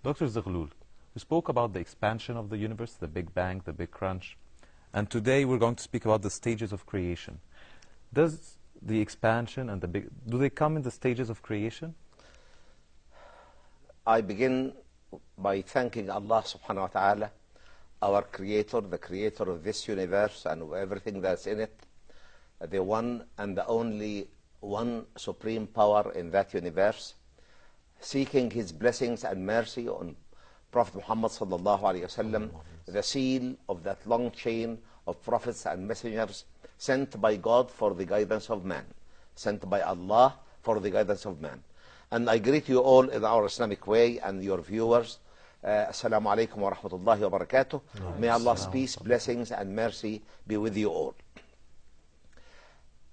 Dr. Zaghlul, we spoke about the expansion of the universe, the Big Bang, the Big Crunch, and today we're going to speak about the stages of creation. Does the expansion and do they come in the stages of creation? I begin by thanking Allah subhanahu wa ta'ala, our creator, the creator of this universe and everything that's in it, the one and the only one supreme power in that universe, seeking his blessings and mercy on Prophet Muhammad sallallahu alayhi wasallam, the seal of that long chain of prophets and messengers sent by God for the guidance of man, sent by Allah for the guidance of man. And I greet you all in our Islamic way and your viewers. Assalamu alaikum wa rahmatullahi wa barakatuh. May Allah's peace, blessings and mercy be with you all.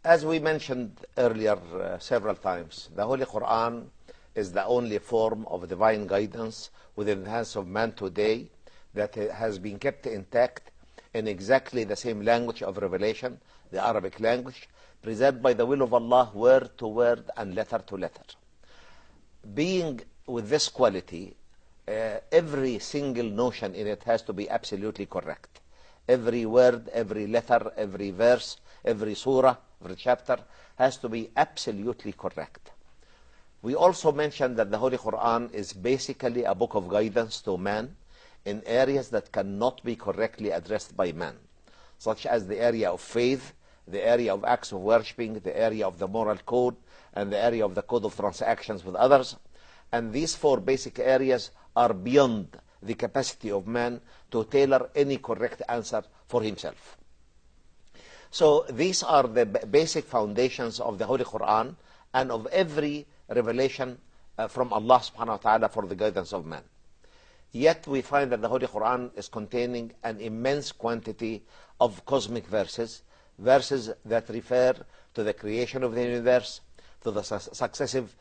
As we mentioned earlier several times, the Holy Quran is the only form of divine guidance within the hands of man today that has been kept intact in exactly the same language of revelation, the Arabic language, preserved by the will of Allah, word to word and letter to letter. Being with this quality, every single notion in it has to be absolutely correct. Every word, every letter, every verse, every surah, every chapter has to be absolutely correct. We also mentioned that the Holy Quran is basically a book of guidance to man in areas that cannot be correctly addressed by man, such as the area of faith, the area of acts of worshipping, the area of the moral code, and the area of the code of transactions with others. And these four basic areas are beyond the capacity of man to tailor any correct answer for himself. So these are the basic foundations of the Holy Quran and of every revelation from Allah subhanahu wa ta'ala for the guidance of man. Yet we find that the Holy Quran is containing an immense quantity of cosmic verses, verses that refer to the creation of the universe, to the successive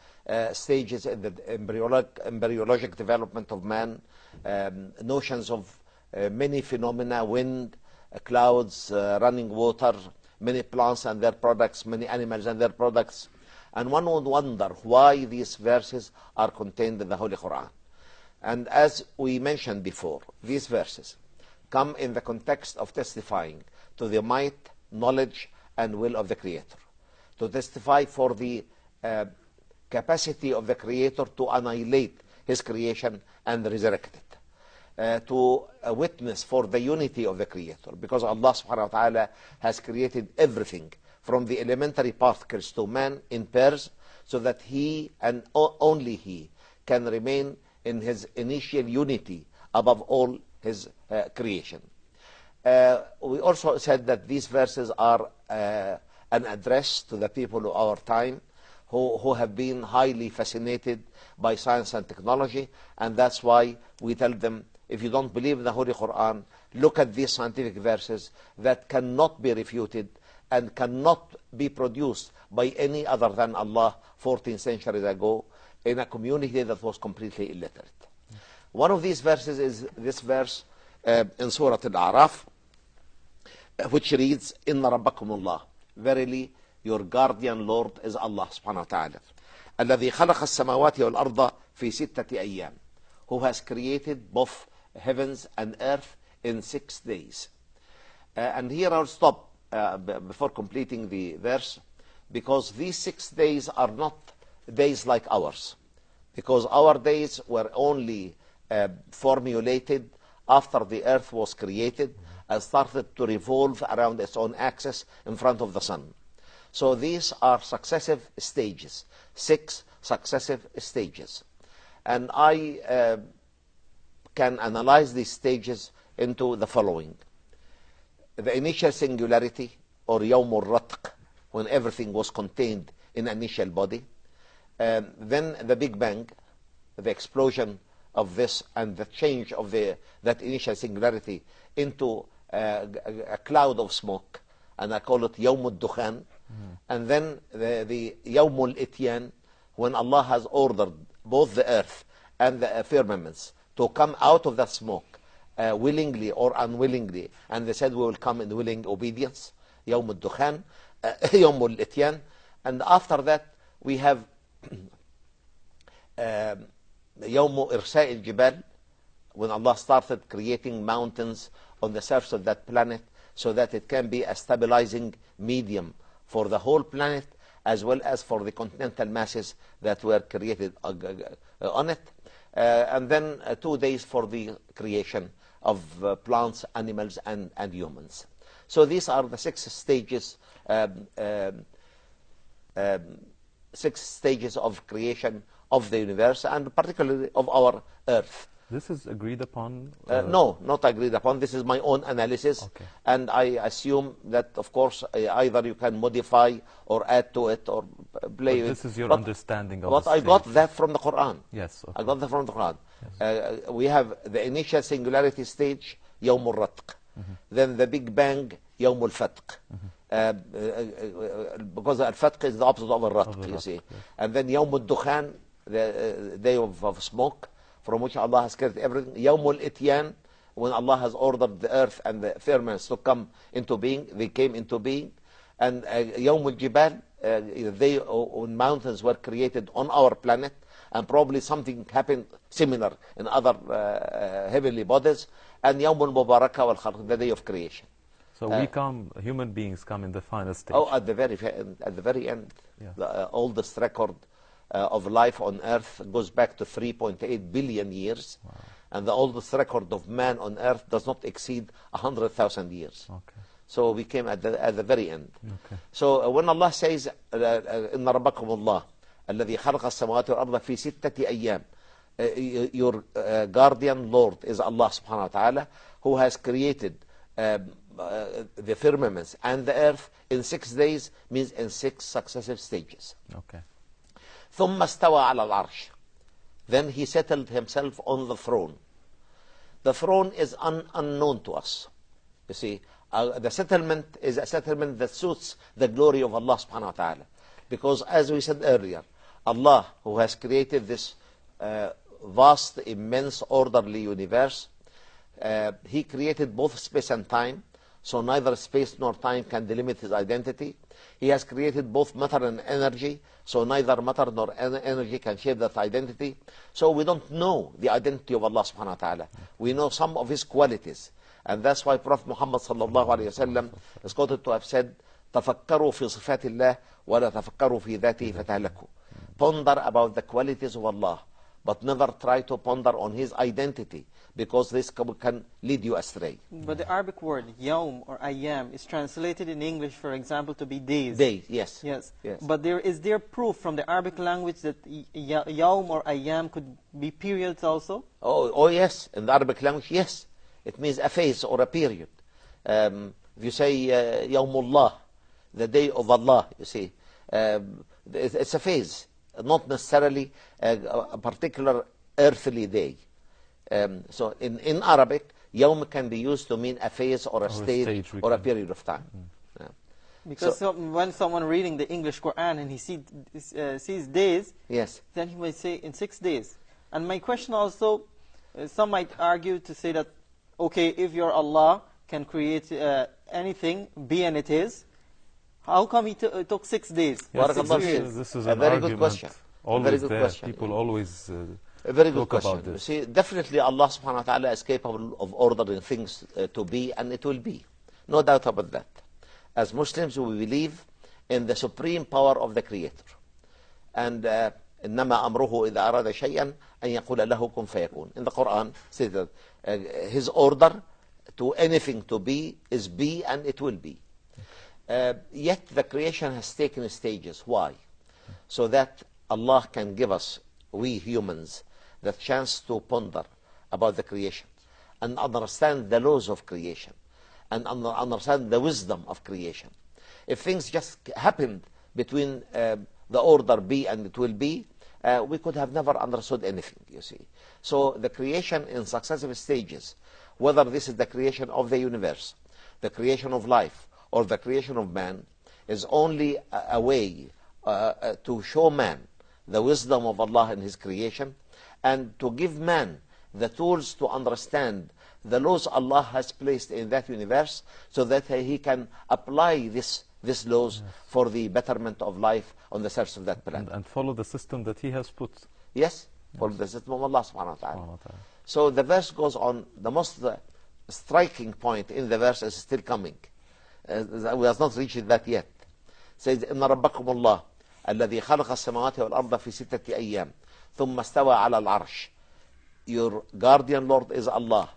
stages in the embryologic development of man, notions of many phenomena, wind, clouds, running water, many plants and their products, many animals and their products. And one would wonder why these verses are contained in the Holy Quran. And as we mentioned before, these verses come in the context of testifying to the might, knowledge, and will of the Creator, to testify for the capacity of the Creator to annihilate his creation and resurrect it, to witness for the unity of the Creator, because Allah subhanahu wa ta'ala has created everything from the elementary particles to man in pairs, so that he and only he can remain in his initial unity above all his creation. We also said that these verses are an address to the people of our time who have been highly fascinated by science and technology, and that's why we tell them, if you don't believe in the Holy Quran, look at these scientific verses that cannot be refuted and cannot be produced by any other than Allah 14 centuries ago in a community that was completely illiterate. One of these verses is this verse in Surah Al-A'raf, which reads, Inna Rabbakumullah, verily your guardian Lord is Allah subhanahu wa ta'ala, الذي خلق السماوات والأرض في ستة أيام, who has created both heavens and earth in 6 days. And here I'll stop before completing the verse, because these 6 days are not days like ours, because our days were only formulated after the earth was created and started to revolve around its own axis in front of the sun. So these are successive stages, 6 successive stages. And I can analyze these stages into the following. The initial singularity, or Yawm al-Ratq, when everything was contained in initial body. Then the Big Bang, the explosion of this and the change of that initial singularity into a cloud of smoke, and I call it Yawm al-Dukhan. And then the Yawm al-Ityan, when Allah has ordered both the earth and the firmaments to come out of that smoke, willingly or unwillingly, and they said we will come in willing obedience, Yawm al-Dukhan, Yawm al-Ityan. And after that we have يوم إرساء الجبال, when Allah started creating mountains on the surface of that planet so that it can be a stabilizing medium for the whole planet as well as for the continental masses that were created on it. And then 2 days for the creation of plants, animals, and humans. So these are the 6 stages, 6 stages of creation of the universe, and particularly of our Earth. This is agreed upon? No, not agreed upon. This is my own analysis. Okay. And I assume that, of course, either you can modify or add to it or play But with. this is your understanding of But the I got stage. that from the Quran. Yes. Okay. I got that from the Quran. We have the initial singularity stage, يوم الرتق. Then the Big Bang, يوم الفتق. Because al-fatq is the opposite of al-ratq, you see. Yes. And then يوم الدخان, the day of smoke, from which Allah has created everything. يوم الإتيان, when Allah has ordered the earth and the firmaments to come into being, they came into being. And يوم الجبال, the day when mountains were created on our planet, and probably something happened similar in other heavenly bodies. And يوم المباركة والخلق, the day of creation. So human beings come in the final stage. Oh, at the very end. At the very end. Yeah. The oldest record of life on Earth goes back to 3.8 billion years. Wow. And the oldest record of man on Earth does not exceed 100,000 years. Okay. So we came at the very end. Okay. So when Allah says, إن ربكم الله الذي خلق السماوات والأرض في 6 أيام, your guardian Lord is Allah subhanahu wa ta'ala, who has created the firmaments and the earth in 6 days, means in 6 successive stages. Okay. ثم استوى على العرش. Then he settled himself on the throne. The throne is unknown to us. You see, the settlement is a settlement that suits the glory of Allah subhanahu wa ta'ala. Because as we said earlier, Allah, who has created this vast, immense, orderly universe, he created both space and time, so neither space nor time can delimit his identity. He has created both matter and energy, so neither matter nor energy can shape that identity. So we don't know the identity of Allah subhanahu wa ta'ala. We know some of his qualities. And that's why Prophet Muhammad sallallahu alayhi wa sallam is quoted to have said, تفكروا في صفات الله ولا تفكروا في ذاته فتهلكوا. Ponder about the qualities of Allah, but never try to ponder on his identity, because this can lead you astray. But the Arabic word yawm or ayyam is translated in English, for example, to be days. Days, yes. Yes. Yes. But is there proof from the Arabic language that yawm or ayyam could be periods also? Oh yes, in the Arabic language, yes. It means a phase or a period. If you say Yawmullah, the day of Allah, you see, it's a phase, not necessarily a particular earthly day. So in Arabic, Yawm can be used to mean a phase or a stage or a period of time. Yeah. Because when someone reading the English Quran and he sees days, yes, then he might say in 6 days. And my question also, some might argue to say that, okay, if your Allah can create anything, be and it is, how come he took 6 days? Yes, Yes, this is a an very argument good question. always Very good there. question. People always a very good talk question. about this. See, definitely Allah subhanahu wa ta'ala is capable of ordering things to be, and it will be. No doubt about that. As Muslims, we believe in the supreme power of the Creator. And إنما أمره إذا أراد شيئا أن يقول له كن فيكون. In the Quran, says that his order to anything to be is be, and it will be. Yet the creation has taken stages. Why? So that Allah can give us, we humans, the chance to ponder about the creation and understand the laws of creation and understand the wisdom of creation. If things just happened between the order be and it will be, we could have never understood anything, you see. So the creation in successive stages, whether this is the creation of the universe, the creation of life, or the creation of man, is only a way to show man the wisdom of Allah in his creation, and to give man the tools to understand the laws Allah has placed in that universe, so that he can apply these laws for the betterment of life on the surface of that planet. and follow the system that he has put. Yes, Follow the system of Allah subhanahu wa ta'ala. Subhanahu wa ta'ala. So the verse goes on. The most striking point in the verse is still coming. We have not reached that yet. It says, إن ربكم الله الذي خلق السماوات والأرض في ستة أيام ثم استوى على العرش. Your guardian Lord is Allah,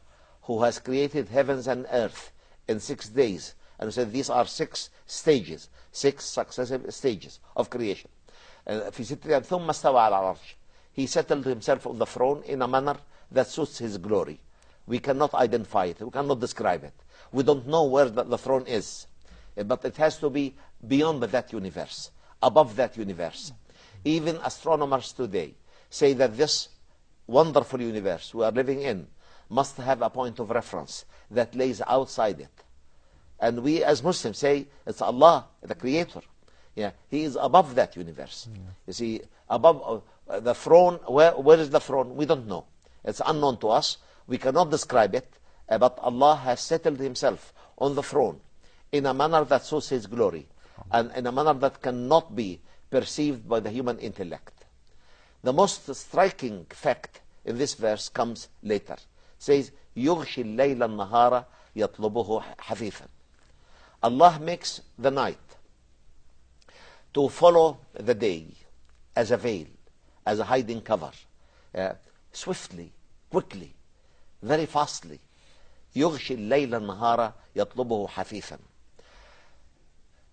who has created heavens and earth in 6 days. And we said these are 6 stages, 6 successive stages of creation. في ستة أيام ثم استوى على العرش. He settled himself on the throne in a manner that suits his glory. We cannot identify it. We cannot describe it. We don't know where the throne is. But it has to be beyond that universe, above that universe. Even astronomers today say that this wonderful universe we are living in must have a point of reference that lays outside it. And we as Muslims say it's Allah, the creator. Yeah, He is above that universe. You see, above the throne, where is the throne? We don't know. It's unknown to us. We cannot describe it. But Allah has settled Himself on the throne in a manner that suits His glory, and in a manner that cannot be perceived by the human intellect. The most striking fact in this verse comes later. It says, يُغْشِي اللَّيْلَ النَّهَارَ يَطْلُبُهُ حَثِيثًا. Allah makes the night to follow the day as a veil, as a hiding cover, swiftly, quickly, very fastly. يُغْشِي اللَّيْلَ النَّهَارَ يَطْلُبُهُ حَثِيثًا.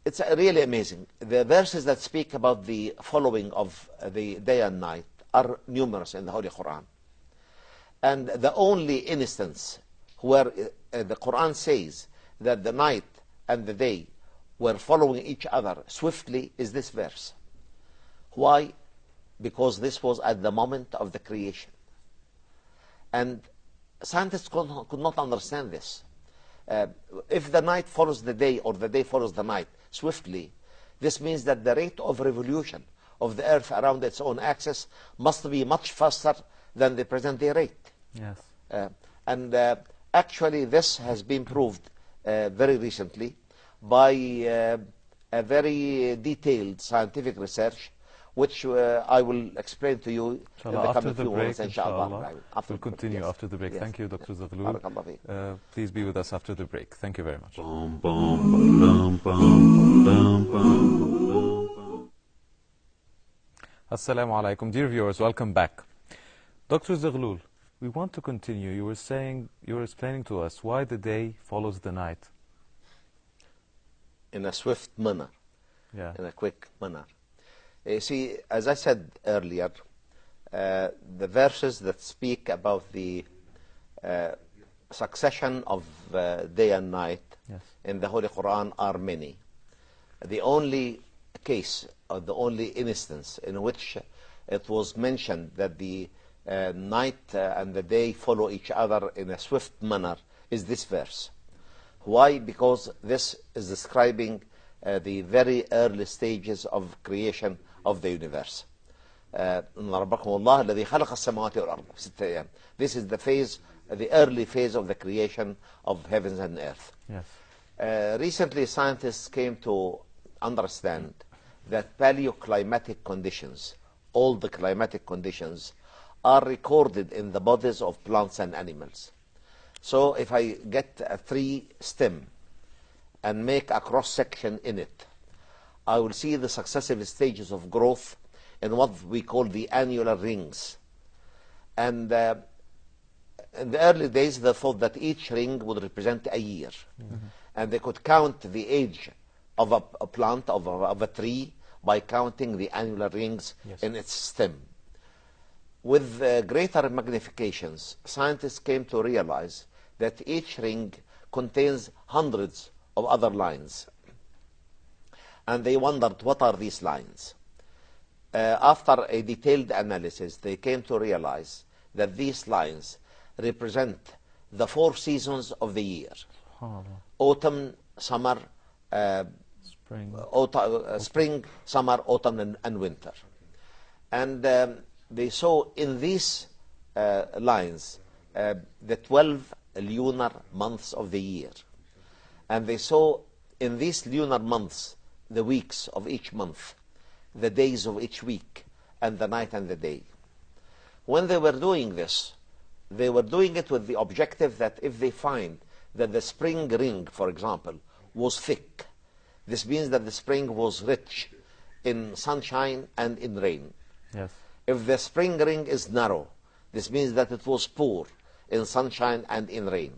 It's really amazing. The verses that speak about the following of the day and night are numerous in the Holy Quran. And the only instance where the Quran says that the night and the day were following each other swiftly is this verse. Why? Because this was at the moment of the creation. And scientists could not understand this. If the night follows the day or the day follows the night swiftly, this means that the rate of revolution of the earth around its own axis must be much faster than the present day rate. Yes. And actually this has been proved very recently by a very detailed scientific research, which I will explain to you in the After coming the few break, moments, inshallah. we'll continue Yes. after the break. Yes. Thank you, Dr. Yes. Zaghloul. Barakallah feek. Please be with us after the break. Thank you very much. Assalamu alaikum. Dear viewers, welcome back. Dr. Zaghloul, we want to continue. You were explaining to us why the day follows the night. In a swift manner, Yeah. in a quick manner. You see, as I said earlier, the verses that speak about the succession of day and night Yes. in the Holy Quran are many. The only case or the only instance in which it was mentioned that the night and the day follow each other in a swift manner is this verse. Why? Because this is describing the very early stages of creation of the universe. إن ربكم الله الذي خلق السماوات والأرض في ستة أيام. This is the phase, the early phase of the creation of heavens and earth. Yes. Recently, scientists came to understand that paleoclimatic conditions, all the climatic conditions, are recorded in the bodies of plants and animals. So if I get a tree stem and make a cross-section in it, I will see the successive stages of growth in what we call the annular rings. And in the early days, they thought that each ring would represent a year. And they could count the age of a plant, of a tree, by counting the annular rings Yes. in its stem. With greater magnifications, scientists came to realize that each ring contains hundreds of other lines. And they wondered, what are these lines? After a detailed analysis, they came to realize that these lines represent the 4 seasons of the year: autumn, summer, Spring. spring, summer, autumn, and winter. And they saw in these lines the 12 lunar months of the year. And they saw in these lunar months the weeks of each month, the days of each week, and the night and the day. when they were doing this, they were doing it with the objective that if they find that the spring ring, for example, was thick, this means that the spring was rich in sunshine and in rain. Yes. If the spring ring is narrow, this means that it was poor in sunshine and in rain.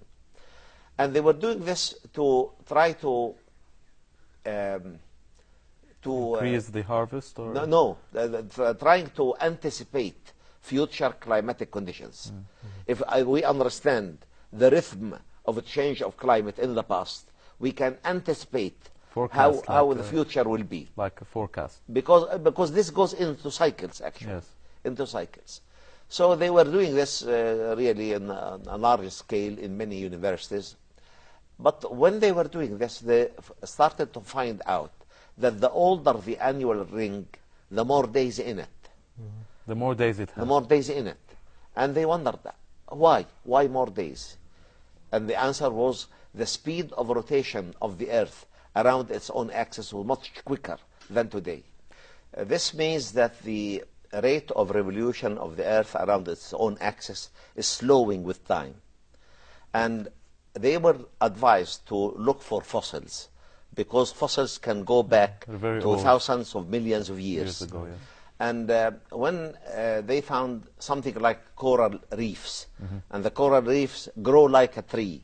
And they were doing this to try to increase the harvest, or no, trying to anticipate future climatic conditions. If we understand the rhythm of a change of climate in the past, we can anticipate Forecast how like the future will be. like a forecast. Because this goes into cycles, actually. Yes. Into cycles. So they were doing this really in a large scale in many universities. But when they were doing this, they started to find out that the older the annual ring, the more days in it. The more days it has. The more days in it. And they wondered, why? Why more days? And the answer was the speed of rotation of the Earth around its own axis was much quicker than today. This means that the rate of revolution of the Earth around its own axis is slowing with time. And they were advised to look for fossils, because fossils can go back to old. thousands of millions of years. Ago, yes. And when they found something like coral reefs, and the coral reefs grow like a tree,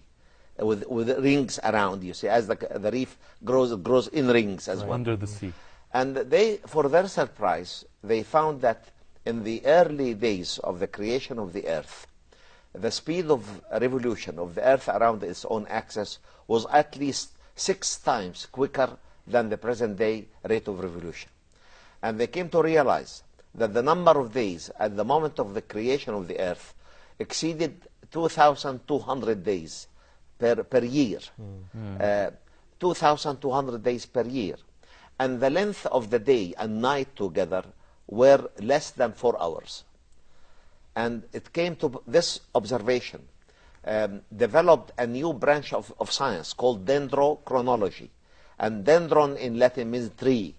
with rings around, you see, as the reef grows, it grows in rings as well. Under the sea. And they, for their surprise, they found that in the early days of the creation of the Earth, the speed of revolution of the Earth around its own axis was at least 6 times quicker than the present-day rate of revolution. And they came to realize that the number of days at the moment of the creation of the Earth exceeded 2,200 days per year. 2,200 days per year. And the length of the day and night together were less than 4 hours. And it came to this observation, developed a new branch of science called Dendrochronology. And dendron in Latin means tree,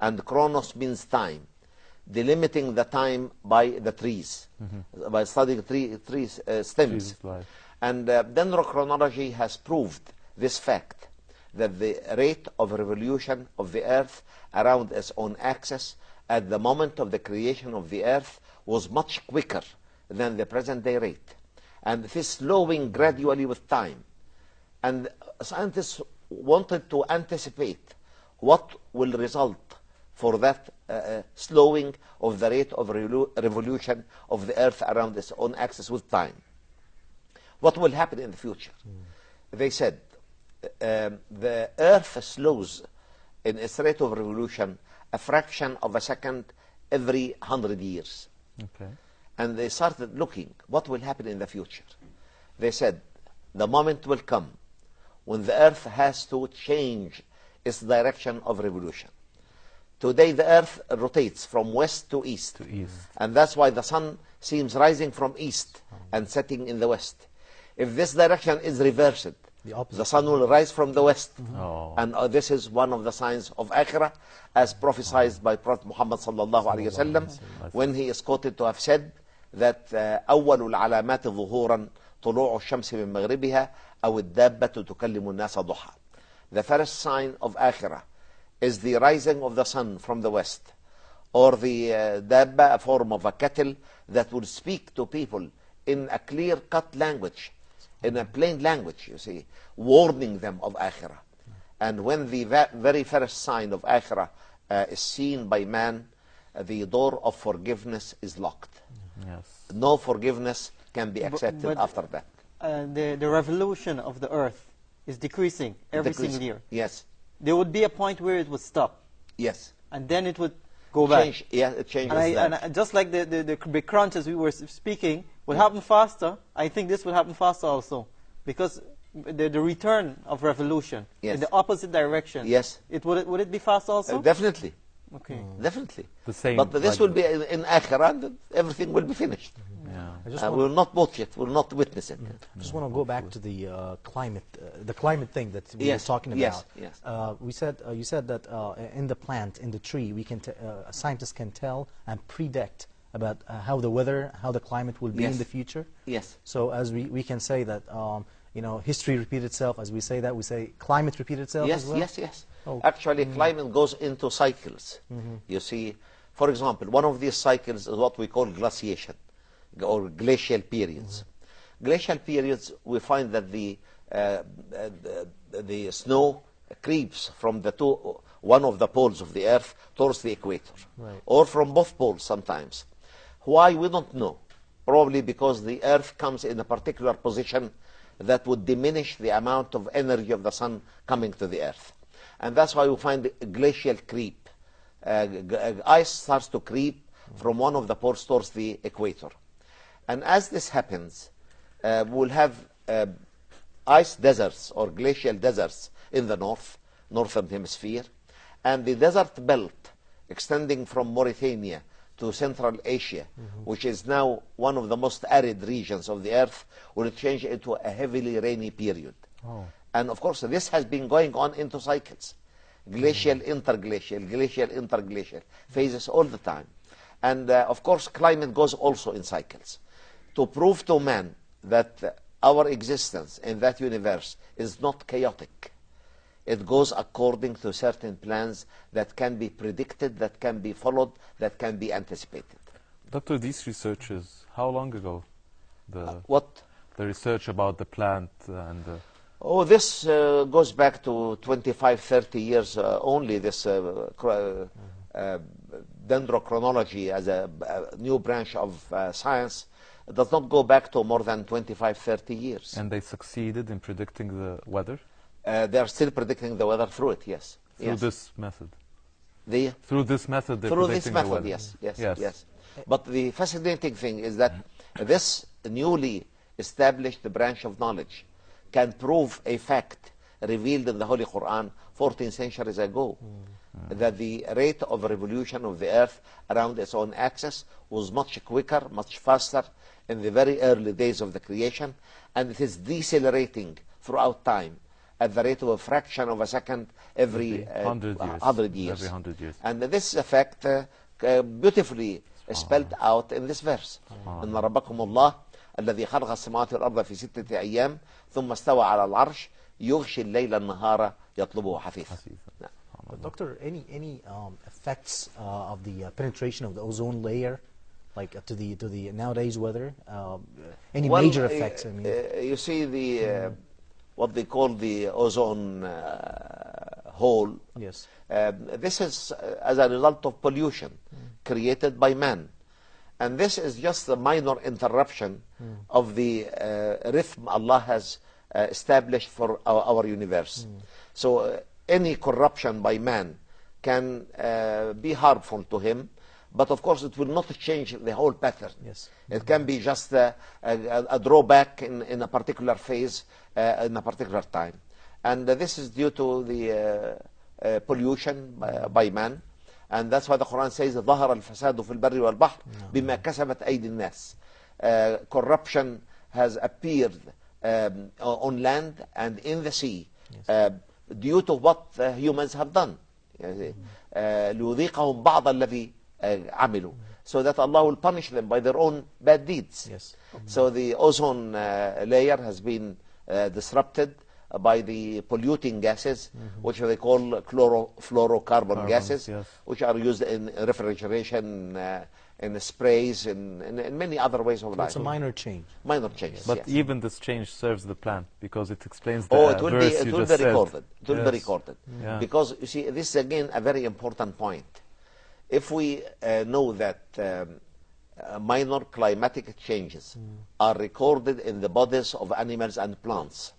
and chronos means time, delimiting the time by the trees, by studying trees stems. And dendrochronology has proved this fact, that the rate of revolution of the Earth around its own axis at the moment of the creation of the Earth was much quicker than the present-day rate. And this is slowing gradually with time. And scientists wanted to anticipate what will result for that slowing of the rate of revolution of the Earth around its own axis with time. What will happen in the future? They said the Earth slows in its rate of revolution a fraction of a second every 100 years. Okay. And they started looking what will happen in the future. They said the moment will come when the Earth has to change its direction of revolution. Today the Earth rotates from west to east. And that's why the sun seems rising from east and setting in the west. If this direction is reversed, the sun will rise from the west. And this is one of the signs of Akhirah, as prophesied by Prophet Muhammad sallallahu alaihi wasallam, when he is quoted to have said that أول العلامات ظهورا طلوع الشمس من مغربها أو الدابة تكلم الناس ضحى. The first sign of Akhirah is the rising of the sun from the west, or the dabba, a form of a cattle that will speak to people in a clear-cut language, in a plain language, you see, warning them of Akhirah. And when the very first sign of Akhirah is seen by man, the door of forgiveness is locked. Yes. No forgiveness can be accepted but after that. The revolution of the Earth is decreasing every single year. Yes. There would be a point where it would stop. Yes. And then it would go back. Yeah, it changes. And just like the big crunch as we were speaking would happen faster, I think this will happen faster also. Because the return of revolution in the opposite direction. Yes. Would it be fast also? Definitely. Okay. Definitely. The same. But this will be in Akhirah, and everything will be finished. Yeah. We will not watch it. We will not witness it. I just want to go back to the climate thing that we were talking about. Yes. You said that in the plant, in the tree, we can scientists can tell and predict about how the weather, how the climate will be in the future. Yes. So as we can say that, history repeats itself. As we say that, we say climate repeats itself Yes, as well? yes. Oh. Actually, climate goes into cycles. You see, for example, one of these cycles is what we call glaciation, or glacial periods. Glacial periods, we find that the snow creeps from one of the poles of the Earth towards the equator, or from both poles sometimes. Why, we don't know. Probably because the Earth comes in a particular position that would diminish the amount of energy of the sun coming to the Earth. And that's why we find a glacial creep. Ice starts to creep from one of the poles towards the equator. And as this happens, we'll have ice deserts or glacial deserts in the northern hemisphere, and the desert belt extending from Mauritania to Central Asia, which is now one of the most arid regions of the Earth, will change into a heavily rainy period. And of course, this has been going on into cycles. Glacial, interglacial, glacial, interglacial phases all the time. And of course, climate goes also in cycles. To prove to man that our existence in that universe is not chaotic, it goes according to certain plans that can be predicted, that can be followed, that can be anticipated. Doctor, these researches, how long ago? What? The research about the plant and Oh, this goes back to 25, 30 years only, this dendrochronology as a new branch of science. It does not go back to more than 25, 30 years. And they succeeded in predicting the weather? They are still predicting the weather through it, yes. Through this method? Through this method, they're through predicting this the method, weather? yes. But the fascinating thing is that this newly established branch of knowledge can prove a fact revealed in the Holy Quran 14 centuries ago, that the rate of revolution of the Earth around its own axis was much quicker, much faster in the very early days of the creation, and it is decelerating throughout time at the rate of a fraction of a second every 100 years. Every 100 years. And this is a fact beautifully spelled out in this verse. إن ربكم الله الذي خلق السماوات والأرض في 6 أيام ثم استوى على العرش يغشي الليل النهار يطلبه حثيثا. But doctor, any effects of the penetration of the ozone layer, like to the nowadays weather? Any major effects? I mean, you see the what they call the ozone hole. Yes. This is as a result of pollution created by man. And this is just a minor interruption of the rhythm Allah has established for our universe. So any corruption by man can be harmful to him, but of course it will not change the whole pattern. Yes. It can be just a drawback in a particular phase, in a particular time. And this is due to the pollution by man. And that's why the Quran says ظهر الفساد في البر والبحر بما كسبت أيدي الناس. Corruption has appeared on land and in the sea due to what humans have done. ليذيقهم بعض الذي عملوا, so that Allah will punish them by their own bad deeds. Yes. So the ozone layer has been disrupted by the polluting gases, which they call chlorofluorocarbon gases, which are used in refrigeration, in sprays, in many other ways of life. It's a minor change. Minor changes. But yes. even this change serves the plant because it explains the it will verse be, you it will just be recorded. It will Yes. be recorded. Yeah. Because you see, this is again a very important point. If we know that minor climatic changes are recorded in the bodies of animals and plants,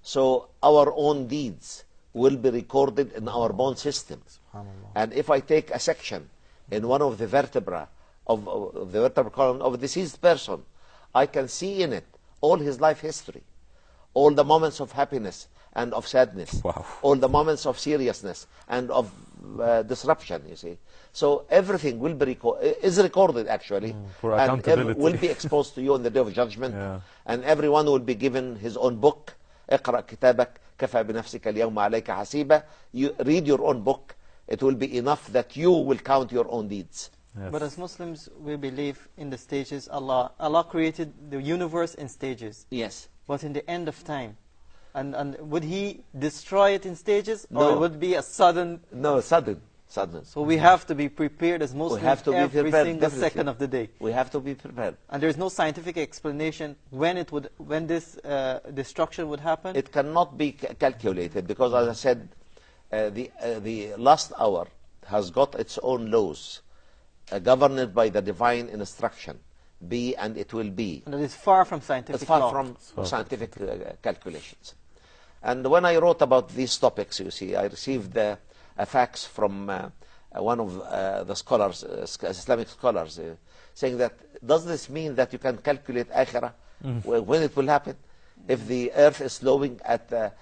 so our own deeds will be recorded in our bone system. And if I take a section in one of the vertebra of the vertebral column of a deceased person, I can see in it all his life history, all the moments of happiness and of sadness, all the moments of seriousness and of disruption, you see. So everything will be is recorded actually, for and accountability. will be exposed to you on the day of judgment, and everyone will be given his own book. اقرأ كتابك كفى بنفسك اليوم عليك حسيبا. You read your own book. It will be enough that you will count your own deeds. Yes. But as Muslims, we believe in the stages. Allah created the universe in stages. Yes. But in the end of time, and would He destroy it in stages, or No. it would be a sudden? No, sudden. So we have to be prepared as Muslims have to be every prepared, single definitely. second of the day. We have to be prepared. And there is no scientific explanation when this destruction would happen. It cannot be calculated because, as I said, the last hour has got its own laws, governed by the divine instruction. Be and it will be. And that is far from scientific It's far law. from scientific calculations. And when I wrote about these topics, you see, I received a fax from one of the scholars, Islamic scholars, saying that, does this mean that you can calculate akhirah, when it will happen? If the earth is slowing at the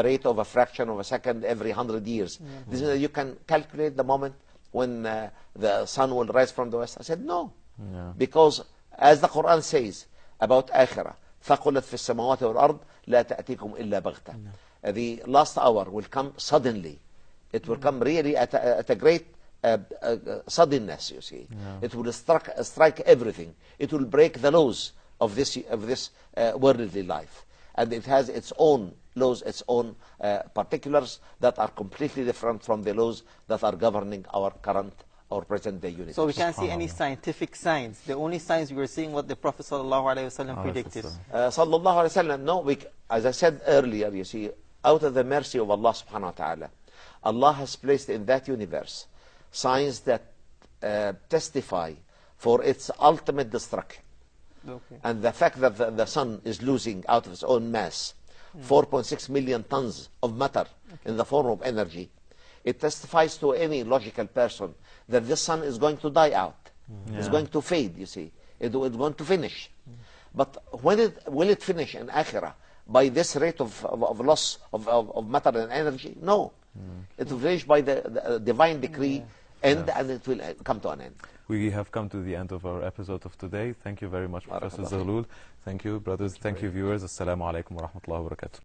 rate of a fraction of a second every 100 years, this means that you can calculate the moment when the sun will rise from the west? I said, no. Yeah. Because as the Quran says about akhirah, ثَقُلَتْ فِي السَّمَاوَاتِ وَالْأَرْضِ لَا تَأْتِيكُمْ إِلَّا بَغْتَةً. The last hour will come suddenly. It will come really at a great suddenness, you see. It will strike everything. It will break the laws of this worldly life. And it has its own laws, its own particulars that are completely different from the laws that are governing our current or present day universe. So we can't see any scientific signs. The only signs we were seeing what the Prophet ﷺ predicted. Sallallahu Alaihi Wasallam, no, as I said earlier, you see, out of the mercy of Allah subhanahu wa ta'ala, Allah has placed in that universe signs that testify for its ultimate destruction. Okay. And the fact that the sun is losing out of its own mass 4.6 million tons of matter in the form of energy, it testifies to any logical person that this sun is going to die out. It's going to fade, you see. It's going to finish. But when will it finish in Akhirah? By this rate of loss of matter and energy? No. It will finish by the divine decree end, and it will come to an end. We have come to the end of our episode of today. Thank you very much, Professor Zaghloul. Thank you, brothers. Thank you, viewers. Assalamu alaikum wa rahmatullahi wa barakatuh.